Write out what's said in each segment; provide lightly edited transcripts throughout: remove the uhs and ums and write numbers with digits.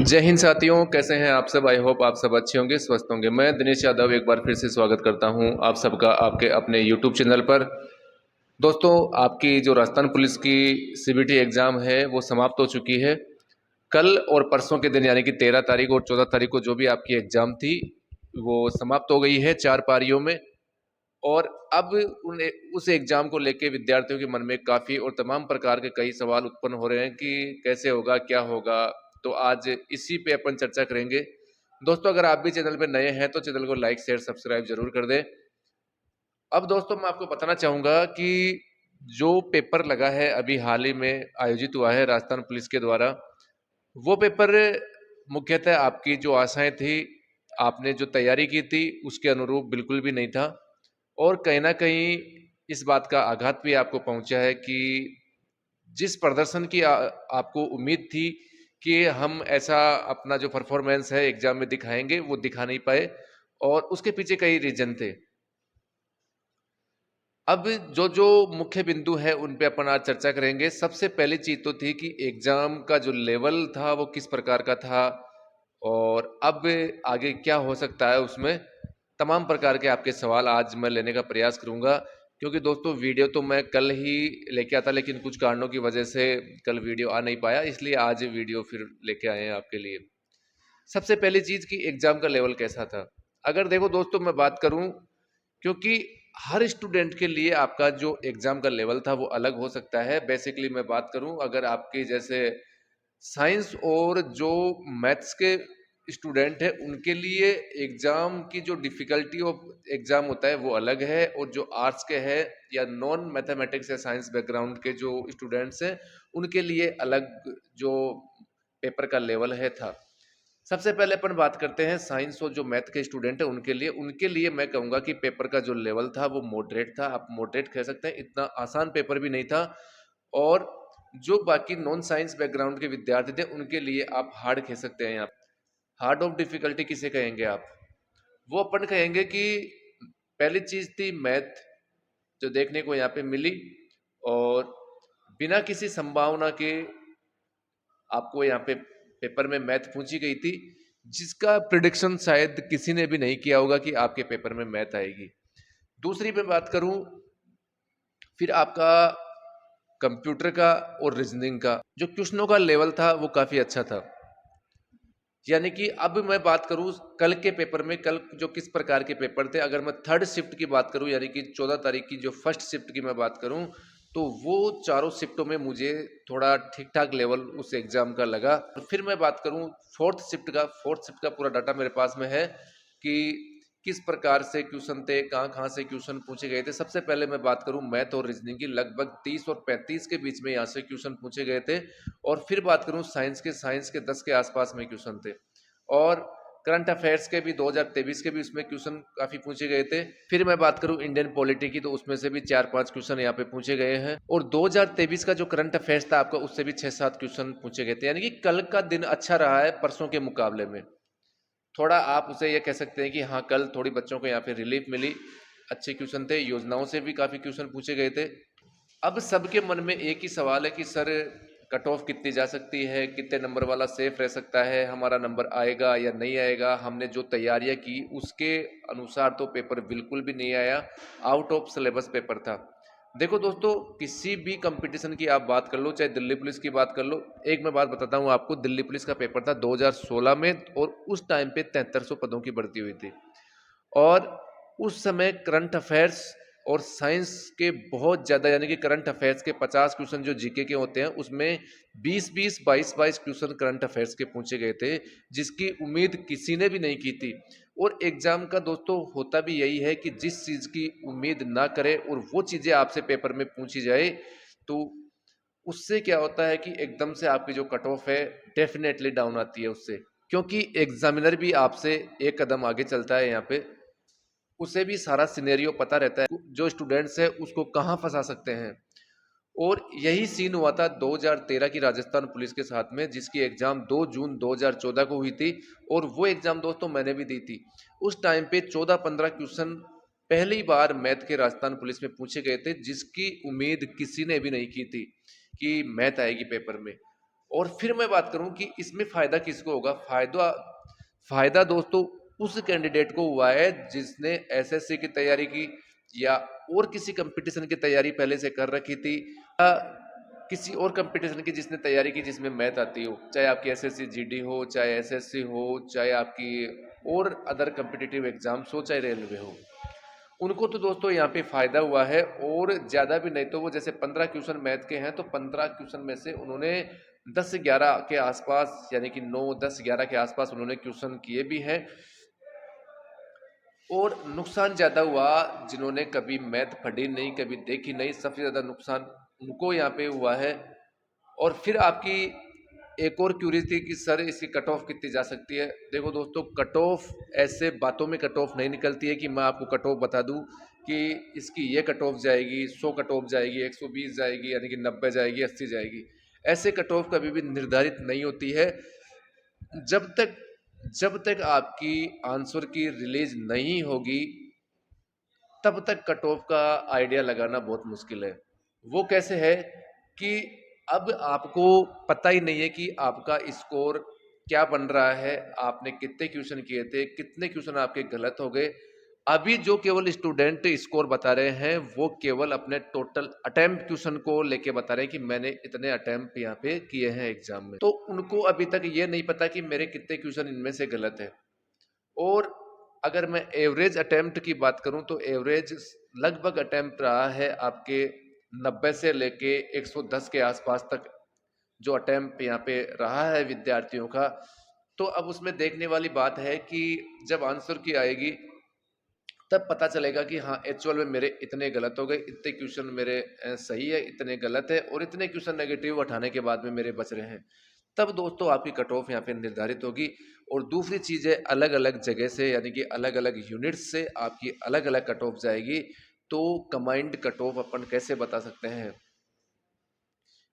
जय हिंद साथियों, कैसे हैं आप सब। आई होप आप सब अच्छे होंगे, स्वस्थ होंगे। मैं दिनेश यादव एक बार फिर से स्वागत करता हूं आप सबका आपके अपने यूट्यूब चैनल पर। दोस्तों, आपकी जो राजस्थान पुलिस की सीबीटी एग्ज़ाम है वो समाप्त हो चुकी है। कल और परसों के दिन यानी कि 13 तारीख और 14 तारीख को जो भी आपकी एग्ज़ाम थी वो समाप्त हो गई है 4 पारियों में। और अब उस एग्ज़ाम को लेके विद्यार्थियों के मन में काफ़ी और तमाम प्रकार के कई सवाल उत्पन्न हो रहे हैं कि कैसे होगा, क्या होगा। तो आज इसी पे अपन चर्चा करेंगे। दोस्तों, अगर आप भी चैनल पे नए हैं तो चैनल को लाइक शेयर सब्सक्राइब जरूर कर दें। अब दोस्तों, मैं आपको बताना चाहूँगा कि जो पेपर लगा है अभी हाल ही में आयोजित हुआ है राजस्थान पुलिस के द्वारा, वो पेपर मुख्यतः आपकी जो आशाएं थी, आपने जो तैयारी की थी उसके अनुरूप बिल्कुल भी नहीं था। और कहीं न कहीं इस बात का आघात भी आपको पहुँचा है कि जिस प्रदर्शन की आपको उम्मीद थी कि हम ऐसा अपना जो परफॉर्मेंस है एग्ज़ाम में दिखाएँगे, वो दिखा नहीं पाए। और उसके पीछे कई रीज़न थे। अब जो मुख्य बिंदु है उन पे अपन आज चर्चा करेंगे। सबसे पहली चीज़ तो थी कि एग्ज़ाम का जो लेवल था वो किस प्रकार का था और अब आगे क्या हो सकता है उसमें। तमाम प्रकार के आपके सवाल आज मैं लेने का प्रयास करूँगा, क्योंकि दोस्तों वीडियो तो मैं कल ही लेके आता, लेकिन कुछ कारणों की वजह से कल वीडियो आ नहीं पाया, इसलिए आज वीडियो फिर लेके आए हैं आपके लिए। सबसे पहली चीज़ कि एग्ज़ाम का लेवल कैसा था। अगर देखो दोस्तों, मैं बात करूँ, क्योंकि हर स्टूडेंट के लिए आपका जो एग्ज़ाम का लेवल था वो अलग हो सकता है। बेसिकली मैं बात करूँ, अगर आपकी जैसे साइंस और जो मैथ्स के स्टूडेंट हैं उनके लिए एग्ज़ाम की जो डिफ़िकल्टी ऑफ एग्ज़ाम होता है वो अलग है, और जो आर्ट्स के हैं या नॉन मैथमेटिक्स या साइंस बैकग्राउंड के जो स्टूडेंट्स हैं उनके लिए अलग जो पेपर का लेवल है था। सबसे पहले अपन बात करते हैं साइंस और जो मैथ के स्टूडेंट हैं उनके लिए मैं कहूँगा कि पेपर का जो लेवल था वो मॉडरेट था। आप मॉडरेट कह सकते हैं, इतना आसान पेपर भी नहीं था। और जो बाकी नॉन साइंस बैकग्राउंड के विद्यार्थी थे उनके लिए आप हार्ड कह सकते हैं। यहाँ हार्ड ऑफ डिफिकल्टी किसे कहेंगे आप, वो अपन कहेंगे कि पहली चीज थी मैथ, जो देखने को यहाँ पे मिली। और बिना किसी संभावना के आपको यहाँ पे पेपर में मैथ पूछी गई थी, जिसका प्रिडिक्शन शायद किसी ने भी नहीं किया होगा कि आपके पेपर में मैथ आएगी। दूसरी मैं बात करूं, फिर आपका कंप्यूटर का और रीजनिंग का जो क्वेश्चनों का लेवल था वो काफ़ी अच्छा था। यानी कि अब मैं बात करूं कल के पेपर में, कल जो किस प्रकार के पेपर थे। अगर मैं थर्ड शिफ्ट की बात करूं यानी कि 14 तारीख की जो फर्स्ट शिफ्ट की मैं बात करूं, तो वो चारों शिफ्टों में मुझे थोड़ा ठीक ठाक लेवल उस एग्ज़ाम का लगा। फिर मैं बात करूं फोर्थ शिफ्ट का पूरा डाटा मेरे पास में है कि किस प्रकार से क्वेश्चन थे, कहाँ कहाँ से क्वेश्चन पूछे गए थे। सबसे पहले मैं बात करूं मैथ और रीजनिंग की, लगभग 30 और 35 के बीच में यहाँ से क्वेश्चन पूछे गए थे। और फिर बात करूं साइंस के 10 के आसपास में क्वेश्चन थे। और करंट अफेयर्स के भी 2023 के भी उसमें क्वेश्चन काफ़ी पूछे गए थे। फिर मैं बात करूं इंडियन पॉलिटी की, तो उसमें से भी 4-5 क्वेश्चन यहाँ पे पूछे गए हैं। और 2023 का जो करंट अफेयर्स था आपका, उससे भी 6-7 क्वेश्चन पूछे गए थे। यानी कि कल का दिन अच्छा रहा है परसों के मुकाबले में। थोड़ा आप उसे ये कह सकते हैं कि हाँ, कल थोड़ी बच्चों को यहाँ पे रिलीफ मिली। अच्छे क्वेश्चन थे, योजनाओं से भी काफ़ी क्वेश्चन पूछे गए थे। अब सबके मन में एक ही सवाल है कि सर कट ऑफ कितनी जा सकती है, कितने नंबर वाला सेफ रह सकता है, हमारा नंबर आएगा या नहीं आएगा। हमने जो तैयारियां की उसके अनुसार तो पेपर बिल्कुल भी नहीं आया, आउट ऑफ सिलेबस पेपर था। देखो दोस्तों, किसी भी कंपटीशन की आप बात कर लो, चाहे दिल्ली पुलिस की बात कर लो। एक मैं बात बताता हूँ आपको, दिल्ली पुलिस का पेपर था 2016 में, और उस टाइम पे 7300 पदों की भर्ती हुई थी। और उस समय करंट अफेयर्स और साइंस के बहुत ज़्यादा, यानी कि करंट अफेयर्स के 50 क्वेश्चन जो जीके के होते हैं उसमें 20-20 22-22 क्वेश्चन करंट अफेयर्स के पूछे गए थे, जिसकी उम्मीद किसी ने भी नहीं की थी। और एग्जाम का दोस्तों होता भी यही है कि जिस चीज़ की उम्मीद ना करे और वो चीज़ें आपसे पेपर में पूछी जाए, तो उससे क्या होता है कि एकदम से आपकी जो कट ऑफ है डेफिनेटली डाउन आती है उससे। क्योंकि एग्जामिनर भी आपसे एक कदम आगे चलता है यहाँ पे, उसे भी सारा सिनेरियो पता रहता है जो स्टूडेंट्स है उसको कहाँ फंसा सकते हैं। और यही सीन हुआ था 2013 की राजस्थान पुलिस के साथ में, जिसकी एग्जाम 2 जून 2014 को हुई थी। और वो एग्जाम दोस्तों मैंने भी दी थी। उस टाइम पे 14-15 क्वेश्चन पहली बार मैथ के राजस्थान पुलिस में पूछे गए थे, जिसकी उम्मीद किसी ने भी नहीं की थी कि मैथ आएगी पेपर में। और फिर मैं बात करूं कि इसमें फ़ायदा किसको होगा? फ़ायदा दोस्तों उस कैंडिडेट को हुआ है जिसने एसएससी की तैयारी की या और किसी कंपटीशन की तैयारी पहले से कर रखी थी, या किसी और कंपटीशन की जिसने तैयारी की जिसमें मैथ आती हो, चाहे आपकी एसएससी जीडी हो, चाहे एसएससी हो, चाहे आपकी और अदर कम्पिटिटिव एग्जाम्स हो, चाहे रेलवे हो। उनको तो दोस्तों यहाँ पे फायदा हुआ है, और ज्यादा भी नहीं तो वो जैसे 15 क्वेश्चन मैथ के हैं तो 15 क्वेश्चन में से उन्होंने 10-11 के आसपास, यानी कि 9-10-11 के आसपास उन्होंने क्वेश्चन किए भी हैं। और नुकसान ज्यादा हुआ जिन्होंने कभी मैथ पढ़ी नहीं, कभी देखी नहीं, सबसे ज्यादा नुकसान उनको यहाँ पे हुआ है। और फिर आपकी एक और क्यूरी थी कि सर इसकी कट ऑफ कितनी जा सकती है। देखो दोस्तों, कट ऑफ ऐसे बातों में कट ऑफ नहीं निकलती है कि मैं आपको कट ऑफ बता दूं कि इसकी ये कट ऑफ जाएगी, 100 कट ऑफ जाएगी, 120 जाएगी, यानी कि 90 जाएगी, 80 जाएगी। ऐसे कट ऑफ कभी भी निर्धारित नहीं होती है। जब तक जब तक आपकी आंसर की रिलीज नहीं होगी तब तक कट ऑफ का आइडिया लगाना बहुत मुश्किल है। वो कैसे है कि अब आपको पता ही नहीं है कि आपका स्कोर क्या बन रहा है, आपने कितने क्वेश्चन किए थे, कितने क्वेश्चन आपके गलत हो गए। अभी जो केवल स्टूडेंट स्कोर बता रहे हैं वो केवल अपने टोटल अटेम्प्ट क्वेश्चन को लेके बता रहे हैं कि मैंने इतने अटेम्प्ट यहाँ पे किए हैं एग्जाम में, तो उनको अभी तक ये नहीं पता कि मेरे कितने क्वेश्चन इनमें से गलत है। और अगर मैं एवरेज अटेम्प्ट की बात करूं तो एवरेज लगभग अटेम्प्ट रहा है आपके 90 से लेके 110 के आसपास तक जो अटेम्प्ट यहाँ पे रहा है विद्यार्थियों का। तो अब उसमें देखने वाली बात है कि जब आंसर की आएगी तब पता चलेगा कि हाँ एक्चुअल में मेरे इतने गलत हो गए, इतने क्वेश्चन मेरे सही है, इतने गलत है, और इतने क्वेश्चन नेगेटिव उठाने के बाद में मेरे बच रहे हैं। तब दोस्तों आपकी कट ऑफ यहाँ पे निर्धारित होगी। और दूसरी चीज़ है, अलग अलग जगह से यानी कि अलग अलग यूनिट से आपकी अलग अलग कट ऑफ जाएगी। तो कंबाइंड कट ऑफ अपन कैसे बता सकते हैं?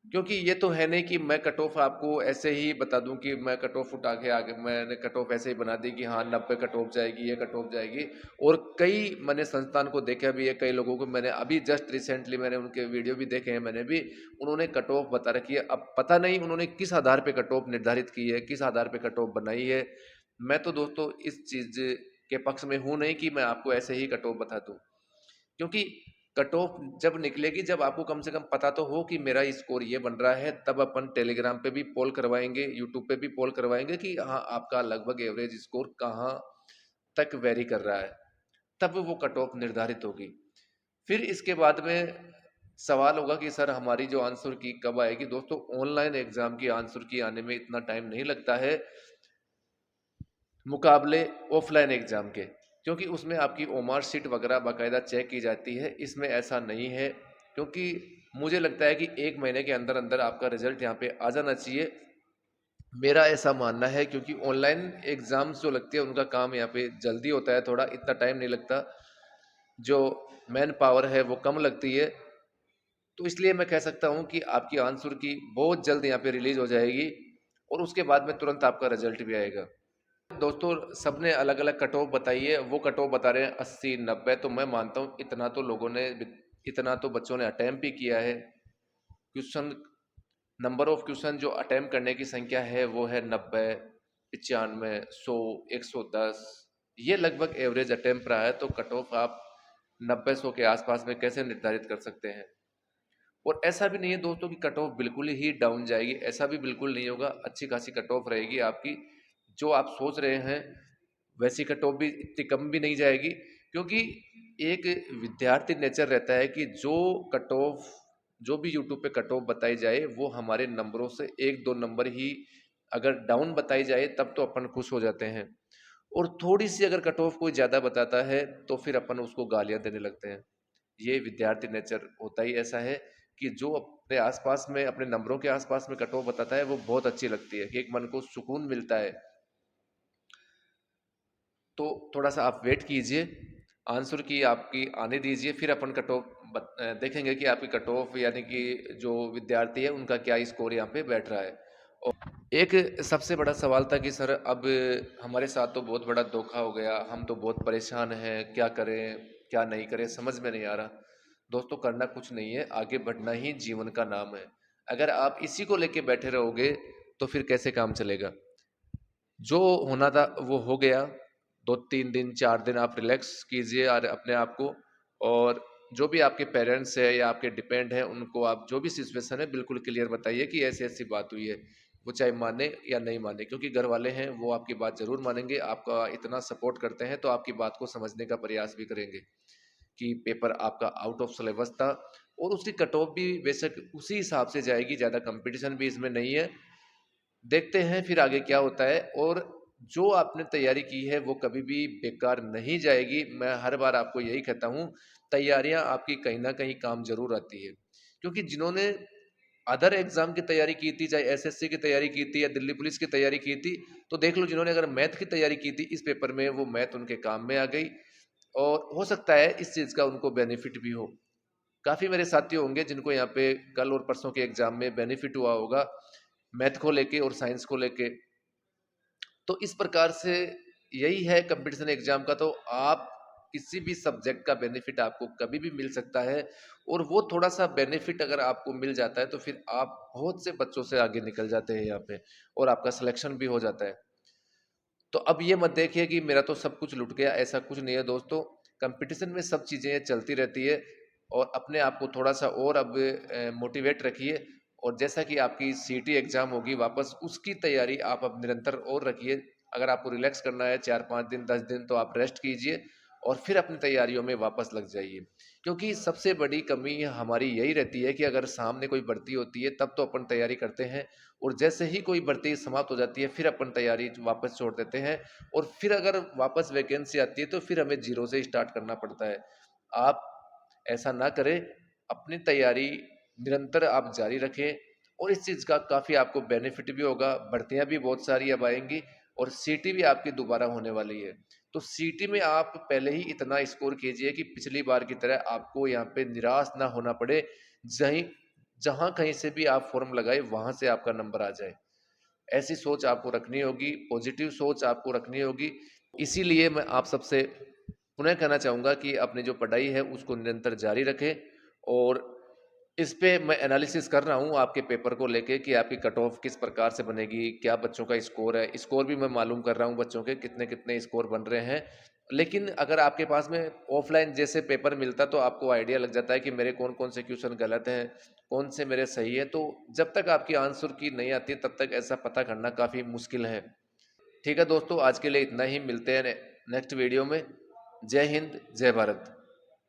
क्योंकि ये तो है नहीं कि मैं कट ऑफ आपको ऐसे ही बता दूं कि मैं कट ऑफ उठा के आगे मैंने कट ऑफ ऐसे ही बना दी कि हाँ 90 कट ऑफ जाएगी, ये कट ऑफ जाएगी। और कई मैंने संस्थान को देखा भी है, कई लोगों को मैंने अभी जस्ट रिसेंटली मैंने उनके वीडियो भी देखे हैं, मैंने भी, उन्होंने कट ऑफ बता रखी है। अब पता नहीं उन्होंने किस आधार पे कट ऑफ निर्धारित की है, किस आधार पे कट ऑफ बनाई है। मैं तो दोस्तों इस चीज के पक्ष में हूं नहीं कि मैं आपको ऐसे ही कट ऑफ बता दूं, क्योंकि कट ऑफ जब निकलेगी, जब आपको कम से कम पता तो हो कि मेरा स्कोर ये बन रहा है, तब अपन टेलीग्राम पे भी पोल करवाएंगे, यूट्यूब पे भी पोल करवाएंगे कि हाँ आपका लगभग एवरेज स्कोर कहाँ तक वेरी कर रहा है, तब वो कट ऑफ निर्धारित होगी। फिर इसके बाद में सवाल होगा कि सर हमारी जो आंसर की कब आएगी। दोस्तों ऑनलाइन एग्जाम की आंसर की आने में इतना टाइम नहीं लगता है मुकाबले ऑफलाइन एग्जाम के, क्योंकि उसमें आपकी ओमार शीट वगैरह बाकायदा चेक की जाती है। इसमें ऐसा नहीं है, क्योंकि मुझे लगता है कि 1 महीने के अंदर अंदर आपका रिजल्ट यहाँ पे आ जाना चाहिए, मेरा ऐसा मानना है। क्योंकि ऑनलाइन एग्जाम्स जो लगती है उनका काम यहाँ पे जल्दी होता है, थोड़ा इतना टाइम नहीं लगता, जो मैन पावर है वो कम लगती है। तो इसलिए मैं कह सकता हूँ कि आपकी आंसर की बहुत जल्द यहाँ पे रिलीज हो जाएगी, और उसके बाद में तुरंत आपका रिजल्ट भी आएगा। दोस्तों सबने अलग अलग कट ऑफ बताई है, वो कट ऑफ बता रहे हैं 80-90, तो मैं मानता हूँ इतना तो बच्चों ने अटेम्प्ट भी किया है। क्वेश्चन नंबर ऑफ क्वेश्चन जो अटेम्प्ट करने की संख्या है वो है 90, 95, 100, 110, ये लगभग एवरेज अटेम्प्ट रहा है। तो कट ऑफ आप 90-100 के आसपास में कैसे निर्धारित कर सकते हैं? और ऐसा भी नहीं है दोस्तों कि कट ऑफ बिल्कुल ही डाउन जाएगी, ऐसा भी बिल्कुल नहीं होगा, अच्छी खासी कट ऑफ रहेगी आपकी। जो आप सोच रहे हैं वैसी कट ऑफ भी इतनी कम भी नहीं जाएगी, क्योंकि एक विद्यार्थी नेचर रहता है कि कट ऑफ जो भी यूट्यूब पे कट ऑफ बताई जाए वो हमारे नंबरों से 1-2 नंबर ही अगर डाउन बताई जाए तब तो अपन खुश हो जाते हैं। और थोड़ी सी अगर कट ऑफ कोई ज़्यादा बताता है तो फिर अपन उसको गालियां देने लगते हैं। ये विद्यार्थी नेचर होता ही ऐसा है कि जो अपने आसपास में अपने नंबरों के आसपास में कट ऑफ बताता है वो बहुत अच्छी लगती है, कि एक मन को सुकून मिलता है। तो थोड़ा सा आप वेट कीजिए, आंसर की आपकी आने दीजिए, फिर अपन कट ऑफ देखेंगे कि आपकी कट ऑफ यानी कि जो विद्यार्थी है उनका क्या स्कोर यहाँ पे बैठ रहा है। और एक सबसे बड़ा सवाल था कि सर अब हमारे साथ तो बहुत बड़ा धोखा हो गया, हम तो बहुत परेशान हैं, क्या करें क्या नहीं करें समझ में नहीं आ रहा। दोस्तों करना कुछ नहीं है, आगे बढ़ना ही जीवन का नाम है। अगर आप इसी को लेके बैठे रहोगे तो फिर कैसे काम चलेगा? जो होना था वो हो गया। 2-3 दिन 4 दिन आप रिलैक्स कीजिए और अपने आप को, और जो भी आपके पेरेंट्स है या आपके डिपेंड हैं उनको आप जो भी सिचुएशन है बिल्कुल क्लियर बताइए कि ऐसी-ऐसी बात हुई है। वो चाहे माने या नहीं माने, क्योंकि घर वाले हैं वो आपकी बात ज़रूर मानेंगे, आपका इतना सपोर्ट करते हैं तो आपकी बात को समझने का प्रयास भी करेंगे कि पेपर आपका आउट ऑफ सिलेबस था और उसकी कट ऑफ भी बेशक उसी हिसाब से जाएगी, ज़्यादा कंपटीशन भी इसमें नहीं है। देखते हैं फिर आगे क्या होता है, और जो आपने तैयारी की है वो कभी भी बेकार नहीं जाएगी। मैं हर बार आपको यही कहता हूँ, तैयारियां आपकी कहीं ना कहीं काम जरूर आती है, क्योंकि जिन्होंने अदर एग्जाम की तैयारी की थी, चाहे एसएससी की तैयारी की थी या दिल्ली पुलिस की तैयारी की थी, तो देख लो जिन्होंने अगर मैथ की तैयारी की थी इस पेपर में, वो मैथ उनके काम में आ गई, और हो सकता है इस चीज़ का उनको बेनिफिट भी हो। काफ़ी मेरे साथी होंगे जिनको यहाँ पे कल और परसों के एग्जाम में बेनिफिट हुआ होगा, मैथ को लेके और साइंस को लेके। तो इस प्रकार से यही है कंपटीशन एग्जाम का। तो आप किसी भी सब्जेक्ट का बेनिफिट आपको कभी भी मिल सकता है, और वो थोड़ा सा बेनिफिट अगर आपको मिल जाता है तो फिर आप बहुत से बच्चों से आगे निकल जाते हैं यहाँ पे, और आपका सिलेक्शन भी हो जाता है। तो अब ये मत देखिए कि मेरा तो सब कुछ लुट गया, ऐसा कुछ नहीं है दोस्तों। कंपटीशन में सब चीज़ें चलती रहती है, और अपने आप को थोड़ा सा और अब मोटिवेट रखिए। और जैसा कि आपकी सीटी एग्जाम होगी वापस, उसकी तैयारी आप अब निरंतर और रखिए। अगर आपको रिलैक्स करना है 4-5 दिन 10 दिन, तो आप रेस्ट कीजिए और फिर अपनी तैयारियों में वापस लग जाइए। क्योंकि सबसे बड़ी कमी हमारी यही रहती है कि अगर सामने कोई भर्ती होती है तब तो अपन तैयारी करते हैं, और जैसे ही कोई भर्ती समाप्त हो जाती है फिर अपन तैयारी वापस छोड़ देते हैं, और फिर अगर वापस वैकेंसी आती है तो फिर हमें जीरो से स्टार्ट करना पड़ता है। आप ऐसा ना करें, अपनी तैयारी निरंतर आप जारी रखें, और इस चीज़ का काफ़ी आपको बेनिफिट भी होगा। भर्तियां भी बहुत सारी अब आएंगी, और सीटी भी आपकी दोबारा होने वाली है। तो सीटी में आप पहले ही इतना स्कोर कीजिए कि पिछली बार की तरह आपको यहाँ पे निराश ना होना पड़े। जहीं जहाँ कहीं से भी आप फॉर्म लगाए वहां से आपका नंबर आ जाए, ऐसी सोच आपको रखनी होगी, पॉजिटिव सोच आपको रखनी होगी। इसीलिए मैं आप सबसे पुनः कहना चाहूँगा कि अपनी जो पढ़ाई है उसको निरंतर जारी रखें, और इस पे मैं एनालिसिस कर रहा हूँ आपके पेपर को लेके कि आपकी कट ऑफ किस प्रकार से बनेगी, क्या बच्चों का स्कोर है। स्कोर भी मैं मालूम कर रहा हूँ बच्चों के कितने कितने स्कोर बन रहे हैं। लेकिन अगर आपके पास में ऑफलाइन जैसे पेपर मिलता तो आपको आइडिया लग जाता है कि मेरे कौन कौन से क्वेश्चन गलत हैं, कौन से मेरे सही है। तो जब तक आपकी आंसर की नहीं आती तब तक ऐसा पता करना काफ़ी मुश्किल है। ठीक है दोस्तों, आज के लिए इतना ही। मिलते हैं नेक्स्ट वीडियो में। जय हिंद, जय भारत।